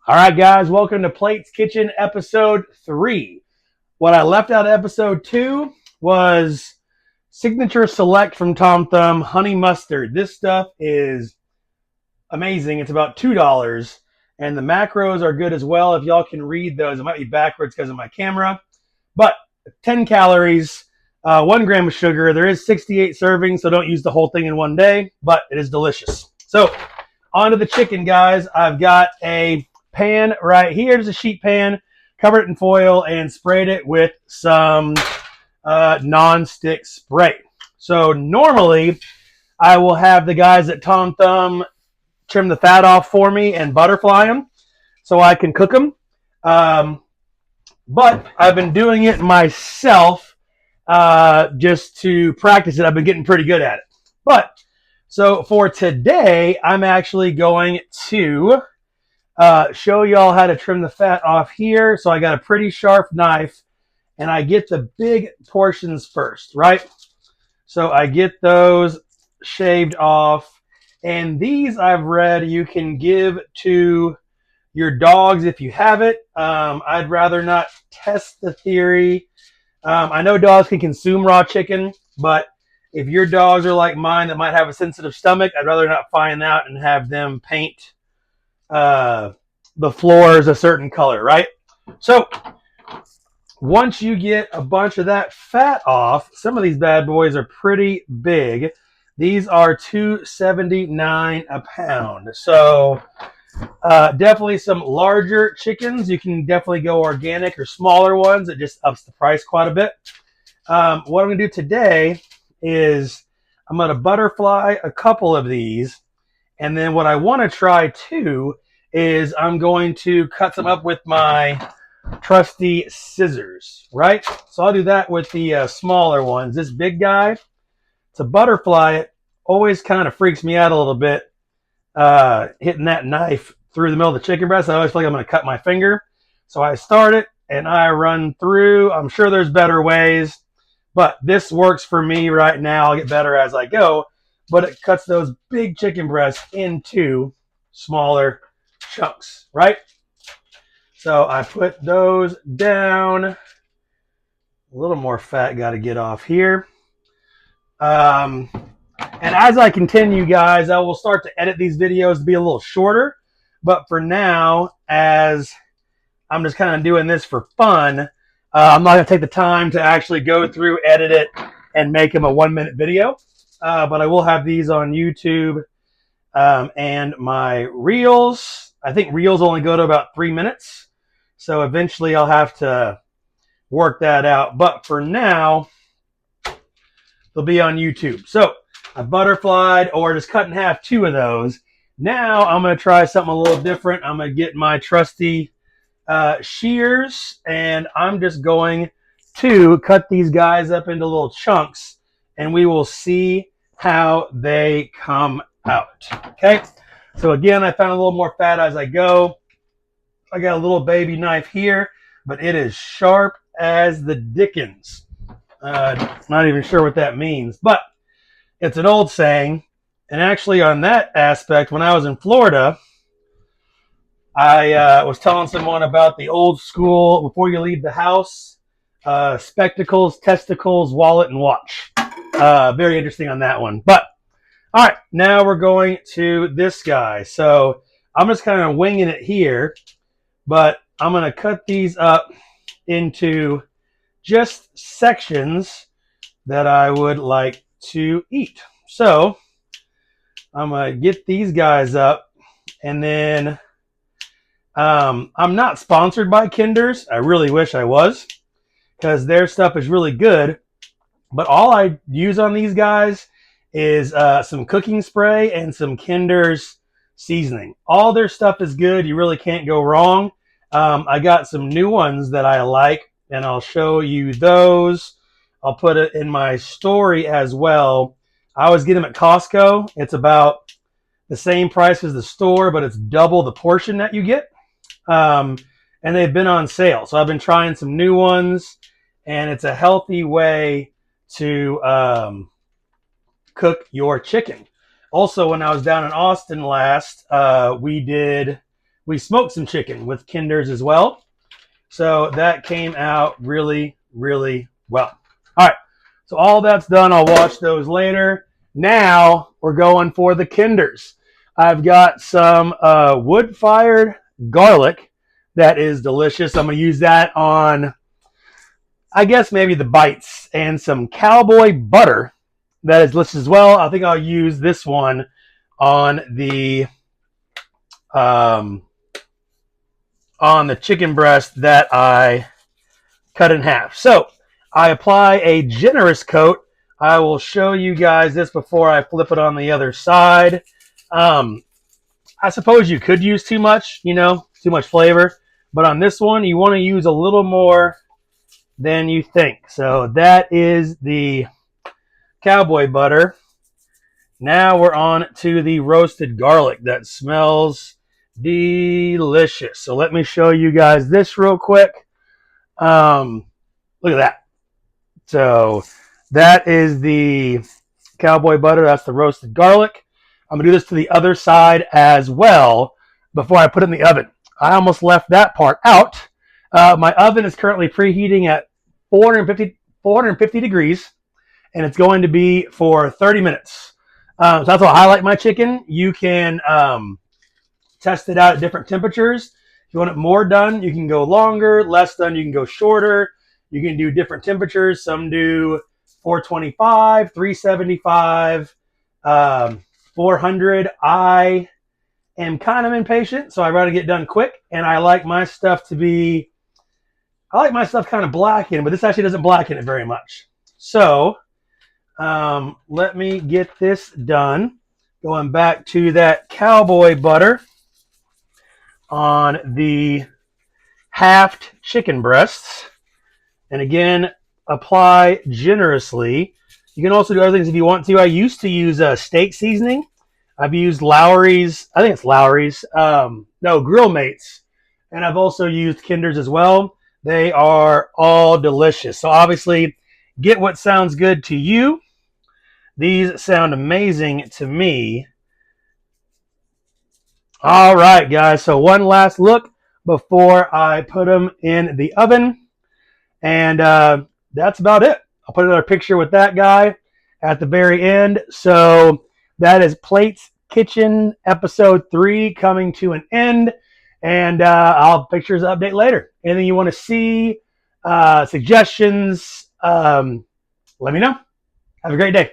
All right, guys, welcome to Plates Kitchen episode 3. What I left out of episode 2 was Signature Select from Tom Thumb Honey Mustard. This stuff is amazing. It's about $2, and the macros are good as well. If y'all can read those, it might be backwards because of my camera, but 10 calories, 1 gram of sugar. There is 68 servings, so don't use the whole thing in one day, but it is delicious. So, on to the chicken, guys. I've got a pan right here. There's a sheet pan. Covered it in foil and sprayed it with some non-stick spray. So normally I will have the guys at Tom Thumb trim the fat off for me and butterfly them so I can cook them. But I've been doing it myself just to practice it. I've been getting pretty good at it. But so for today, I'm actually going to show y'all how to trim the fat off here. So I got a pretty sharp knife, and I get the big portions first, right? So I get those shaved off, and these I've read you can give to your dogs if you have it. I'd rather not test the theory. I know dogs can consume raw chicken, but if your dogs are like mine that might have a sensitive stomach, I'd rather not find out and have them paint the floors a certain color, right? So once you get a bunch of that fat off, some of these bad boys are pretty big. These are $2.79 a pound. So definitely some larger chickens. You can definitely go organic or smaller ones. It just ups the price quite a bit. What I'm going to do today is I'm going to butterfly a couple of these. And then what I want to try too is I'm going to cut them up with my trusty scissors, right? So I'll do that with the smaller ones. This big guy, to butterfly it, always kind of freaks me out a little bit, hitting that knife through the middle of the chicken breast. I always feel like I'm going to cut my finger. So I start it and I run through. I'm sure there's better ways, but this works for me right now. I'll get better as I go, but it cuts those big chicken breasts into smaller chunks, right? So I put those down. A little more fat got to get off here. And as I continue, guys, I will start to edit these videos to be a little shorter. But for now, as I'm just kind of doing this for fun, I'm not going to take the time to actually go through, edit it, and make them a 1-minute video. But I will have these on YouTube and my Reels. I think Reels only go to about 3 minutes. So eventually I'll have to work that out. But for now, they'll be on YouTube. So I butterflied or just cut in half 2 of those. Now I'm going to try something a little different. I'm going to get my trusty shears, and I'm just going to cut these guys up into little chunks, and we will see how they come out. Okay, so again, I found a little more fat as I go. I got a little baby knife here, but it is sharp as the dickens. Not even sure what that means, but it's an old saying. And actually, on that aspect, when I was in Florida, I was telling someone about the old school, before you leave the house, spectacles, testicles, wallet, and watch. Very interesting on that one. But, all right, now we're going to this guy. So I'm just kind of winging it here, but I'm going to cut these up into just sections that I would like to eat. So I'm going to get these guys up, and then I'm not sponsored by Kinder's. I really wish I was, because their stuff is really good. But all I use on these guys is some cooking spray and some Kinder's seasoning. All their stuff is good. You really can't go wrong. I got some new ones that I like, and I'll show you those. I'll put it in my story as well. I always get them at Costco. It's about the same price as the store, but it's double the portion that you get. And they've been on sale. So I've been trying some new ones, and it's a healthy way to cook your chicken. Also, when I was down in Austin last, we did we smoked some chicken with Kinders as well. So that came out really, really well. All right. So all that's done. I'll watch those later. Now we're going for the Kinders. I've got some wood-fired garlic that is delicious. I'm going to use that on, I guess, maybe the bites, and some Cowboy butter that is delicious as well. I think I'll use this one on the chicken breast that I cut in half. So I apply a generous coat. I will show you guys this before I flip it on the other side. I suppose you could use too much, too much flavor. But on this one, you want to use a little more than you think. So that is the Cowboy butter. Now we're on to the roasted garlic. That smells delicious. So let me show you guys this real quick. Look at that. So that is the Cowboy butter. That's the roasted garlic. I'm going to do this to the other side as well before I put it in the oven. I almost left that part out. My oven is currently preheating at 450 degrees, and it's going to be for 30 minutes. So that's how I highlight my chicken. You can test it out at different temperatures. If you want it more done, you can go longer. Less done, you can go shorter. You can do different temperatures. Some do 425, 375, 400. I am kind of impatient, so I rather get done quick. And I like my stuff kind of blackened, but this actually doesn't blacken it very much. So let me get this done. Going back to that Cowboy butter on the halved chicken breasts. And again, apply generously. You can also do other things if you want to. I used to use steak seasoning. I've used Lowry's. I think it's Lowry's. Grill Mates. And I've also used Kinders as well. They are all delicious. So obviously, get what sounds good to you. These sound amazing to me. All right, guys. So one last look before I put them in the oven. And that's about it. I'll put another picture with that guy at the very end. So that is Plates Kitchen episode 3 coming to an end. And I'll have pictures update later. Anything you want to see, suggestions, let me know. Have a great day.